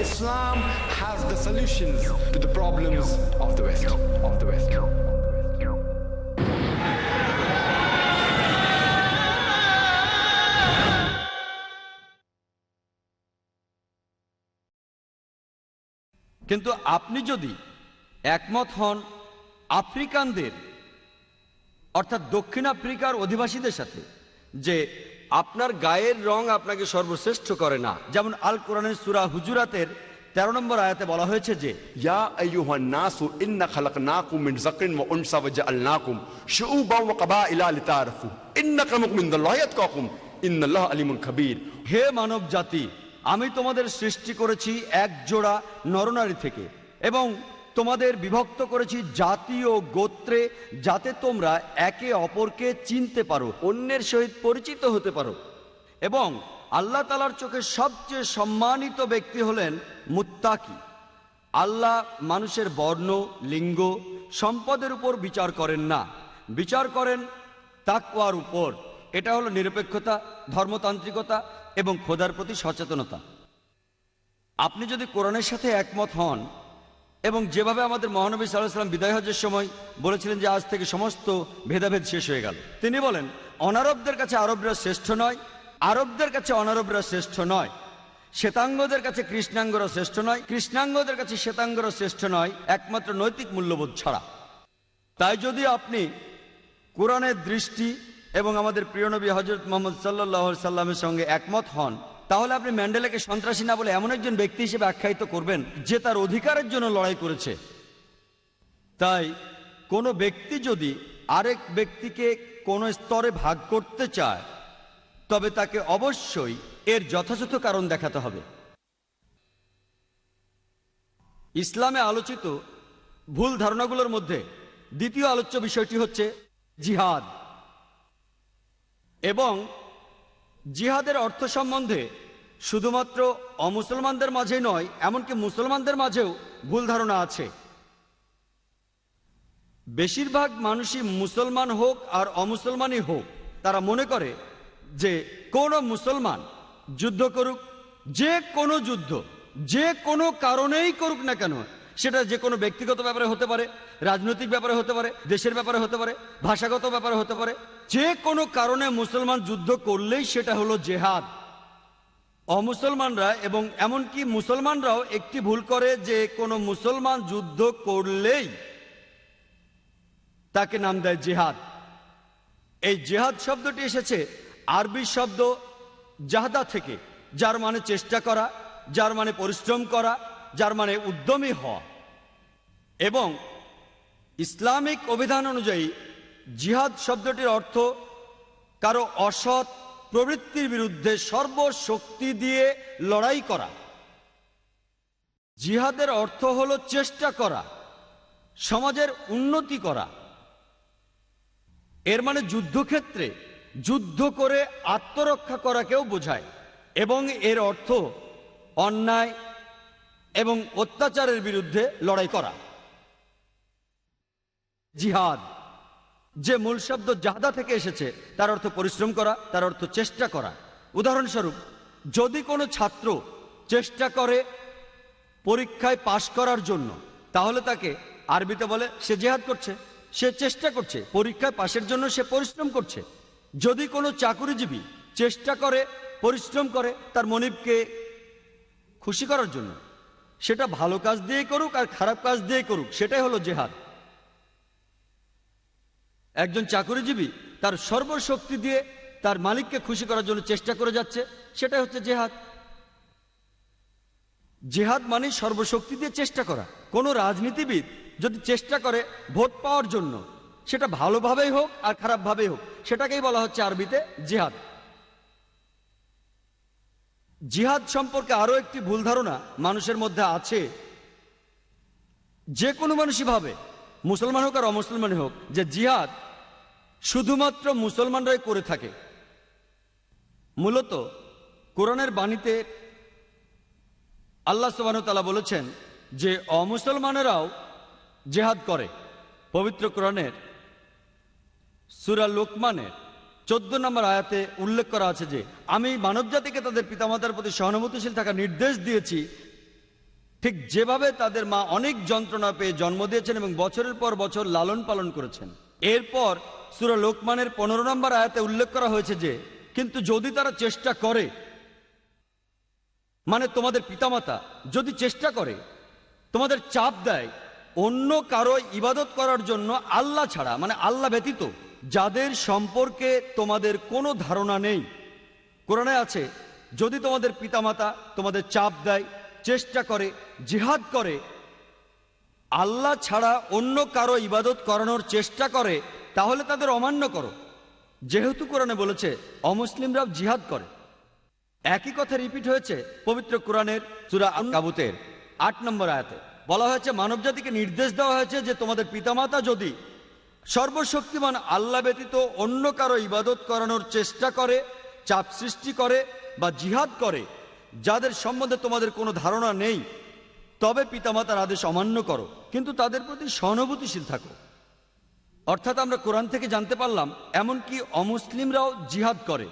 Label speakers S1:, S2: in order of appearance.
S1: Islam has the solutions to the problems of the West.
S2: কিন্তু আপনি যদি একমত হন আফ্রিকানদের অর্থাৎ দক্ষিণ আফ্রিকার অধিবাসীদের সাথে যে আপনার গায়ের রং আপনাকে সর্বশ্রেষ্ঠ করে না, যেমন আল কোরআনের সূরা হুজুরাতের 13 নম্বর আয়াতে বলা হয়েছে যে
S1: ইয়া আইয়ুহান নাসু ইন্না খালাকনাকুম মিন যাকরিন ওয়া উনসা ওয়া জাআলনাকুম শুউবান ওয়া ক্বাবাইলা লিতাআরাফু ইন্নাকুম মিনাল্লাহি আতকাকুম ইন্নাল্লাহা আলিমুন খাবীর।
S2: হে মানব জাতি, আমি তোমাদের সৃষ্টি করেছি এক জোড়া নরনারী থেকে এবং তোমাদের বিভক্ত করেছি জাতি ও গোত্রে, যাতে তোমরা একে অপরকে চিনতে পারো, অন্যের সহিত পরিচিত হতে পারো। এবং আল্লাহ তাআলার চোখে সবচেয়ে সম্মানিত ব্যক্তি হলেন মুত্তাকি। আল্লাহ মানুষের বর্ণ, লিঙ্গ, সম্পদের উপর বিচার করেন না, বিচার করেন তাকওয়ার উপর। এটা হলো নিরপেক্ষতা, ধর্মতান্ত্রিকতা এবং খোদার প্রতি সচেতনতা। আপনি যদি কোরআনের সাথে একমত হন এবং যেভাবে আমাদের মহানবী সাল্লাল্লাহু আলাইহি ওয়াসাল্লাম বিদায় হজ্জের সময় বলেছিলেন যে আজ থেকে সমস্ত ভেদাভেদ শেষ হয়ে গেল, তিনি বলেন অনারবদের কাছে আরবরা শ্রেষ্ঠ নয়, আরবদের কাছে অনারবরা শ্রেষ্ঠ নয়, শ্বেতাঙ্গদের কাছে কৃষ্ণাঙ্গরা শ্রেষ্ঠ নয়, কৃষ্ণাঙ্গদের কাছে শ্বেতাঙ্গরা শ্রেষ্ঠ নয়, একমাত্র নৈতিক মূল্যবোধ ছাড়া। তাই যদি আপনি কোরআনের দৃষ্টি এবং আমাদের প্রিয় নবী হযরত মুহাম্মদ সাল্লাল্লাহু আলাইহি সাল্লামের সঙ্গে একমত হন, তাহলে আপনি ম্যান্ডেলাকে সন্ত্রাসী না বলে এমন একজন ব্যক্তি হিসেবে আখ্যায়িত করবেন যে তার অধিকারের জন্য লড়াই করেছে। তাই কোনো ব্যক্তি যদি আরেক ব্যক্তিকে কোনো স্তরে ভাগ করতে চায়, তবে তাকে অবশ্যই এর যথাযথ কারণ দেখাতে হবে। ইসলামে আলোচিত ভুল ধারণাগুলোর মধ্যে দ্বিতীয় আলোচ্য বিষয়টি হচ্ছে জিহাদ। এবং জিহাদের অর্থ সম্বন্ধে শুধুমাত্র অমুসলমানদের মাঝে নয়, এমনকি মুসলমানদের মাঝেও ভুল ধারণা আছে। বেশিরভাগ মানুষই, মুসলমান হোক আর অমুসলমানই হোক, তারা মনে করে যে কোনো মুসলমান যুদ্ধ করুক, যে কোনো যুদ্ধ যে কোনো কারণেই করুক না কেন, সেটা যে কোনো ব্যক্তিগত ব্যাপারে হতে পারে, রাজনৈতিক ব্যাপারে হতে পারে, দেশের ব্যাপারে হতে পারে, ভাষাগত ব্যাপারে হতে পারে, যে কোনো কারণে মুসলমান যুদ্ধ করলেই সেটা হলো জেহাদ। অমুসলমানরা এবং এমনকি মুসলমানরাও একটি ভুল করে যে কোনো মুসলমান যুদ্ধ করলেই তাকে নাম দেয় জিহাদ। এই জিহাদ শব্দটি এসেছে আরবি শব্দ জাহদা থেকে, যার মানে চেষ্টা করা, যার মানে পরিশ্রম করা, যার মানে উদ্যমী হওয়া। এবং ইসলামিক অভিধান অনুযায়ী জিহাদ শব্দটির অর্থ কারো অসৎ প্রবৃত্তির বিরুদ্ধে সর্বশক্তি দিয়ে লড়াই করা। জিহাদের অর্থ হলো চেষ্টা করা, সমাজের উন্নতি করা। এর মানে যুদ্ধক্ষেত্রে যুদ্ধ করে আত্মরক্ষা করাকেও বোঝায়। এবং এর অর্থ অন্যায় এবং অত্যাচারের বিরুদ্ধে লড়াই করা। জিহাদ যে মূল শব্দ জাহদা থেকে এসেছে, তার অর্থ পরিশ্রম করা, তার অর্থ চেষ্টা করা। উদাহরণস্বরূপ, যদি কোনো ছাত্র চেষ্টা করে পরীক্ষায় পাশ করার জন্য, তাহলে তাকে আরবিতে বলে সে জিহাদ করছে, সে চেষ্টা করছে, পরীক্ষায় পাশের জন্য সে পরিশ্রম করছে। যদি কোনো চাকুরিজীবী চেষ্টা করে, পরিশ্রম করে তার মনিবকে খুশি করার জন্য, সেটা ভালো কাজ দিয়ে করুক আর খারাপ কাজ দিয়ে করুক, সেটাই হলো জিহাদ। একজন চাকুরিজীবী তার সর্বশক্তি দিয়ে তার মালিককে খুশি করার জন্য চেষ্টা করে যাচ্ছে, সেটাই হচ্ছে জিহাদ। জিহাদ মানে সর্বশক্তি দিয়ে চেষ্টা করা। কোনো রাজনীতিবিদ যদি চেষ্টা করে ভোট পাওয়ার জন্য, সেটা ভালোভাবেই হোক আর খারাপভাবেই হোক, সেটাকেই বলা হচ্ছে আরবিতে জিহাদ। জিহাদ সম্পর্কে আরো একটি ভুল ধারণা মানুষের মধ্যে আছে। যে কোনো মানুষই ভাবে, মুসলমান হোক আর অমুসলমান হোক, যে জিহাদ শুধুমাত্র মুসলমানরাই করে থাকে। মূলত কোরআনের বাণীতে আল্লাহ সুবহানাহু ওয়া তাআলা বলেছেন যে অমুসলমানেরাও জিহাদ করে। পবিত্র কোরআনের সূরা লোকমানের 14 নম্বর আয়াতে উল্লেখ করা আছে যে আমি মানবজাতিকে তাদের পিতামাতার প্রতি সহানুভূতিশীল থাকার নির্দেশ দিয়েছি ঠিক যেভাবে তাদের মা অনেক যন্ত্রণা পেয়ে জন্ম দিয়েছেন এবং বছরের পর বছর লালন পালন করেছেন। এরপর সূরা লোকমানের 15 নম্বর আয়াতে উল্লেখ করা হয়েছে যে কিন্তু যদি তারা চেষ্টা করে, মানে তোমাদের পিতামাতা যদি চেষ্টা করে, তোমাদের চাপ দেয় অন্য কারো ইবাদত করার জন্য আল্লাহ ছাড়া, মানে আল্লাহ ব্যতীত, যাদের সম্পর্কে তোমাদের কোনো ধারণা নেই। কোরআনে আছে যদি তোমাদের পিতামাতা তোমাদের চাপ দেয়, চেষ্টা করে, জিহাদ করে, আল্লাহ ছাড়া অন্য কারো ইবাদত করানোর চেষ্টা করে, তাহলে তাদের অমান্য করো। যেহেতু কোরআনে বলেছে অমুসলিমরাও জিহাদ করে, একই কথা রিপিট হয়েছে পবিত্র কোরআনের সূরা আনকাবুতের 8 নম্বর আয়াতে। বলা হয়েছে মানবজাতিকে নির্দেশ দেওয়া হয়েছে যে তোমাদের পিতামাতা যদি সর্বশক্তিমান আল্লাহ ব্যতীত অন্য কারো ইবাদত করানোর চেষ্টা করে, চাপ সৃষ্টি করে বা জিহাদ করে, যাদের সম্বন্ধে তোমাদের কোনো ধারণা নেই, তবে পিতামাতার আদেশ অমান্য করো, কিন্তু তাদের প্রতি সহানুভূতিশীল থাকো। অর্থাৎ আমরা কোরআন থেকে জানতে পারলাম এমনকি অমুসলিমরাও জিহাদ করে।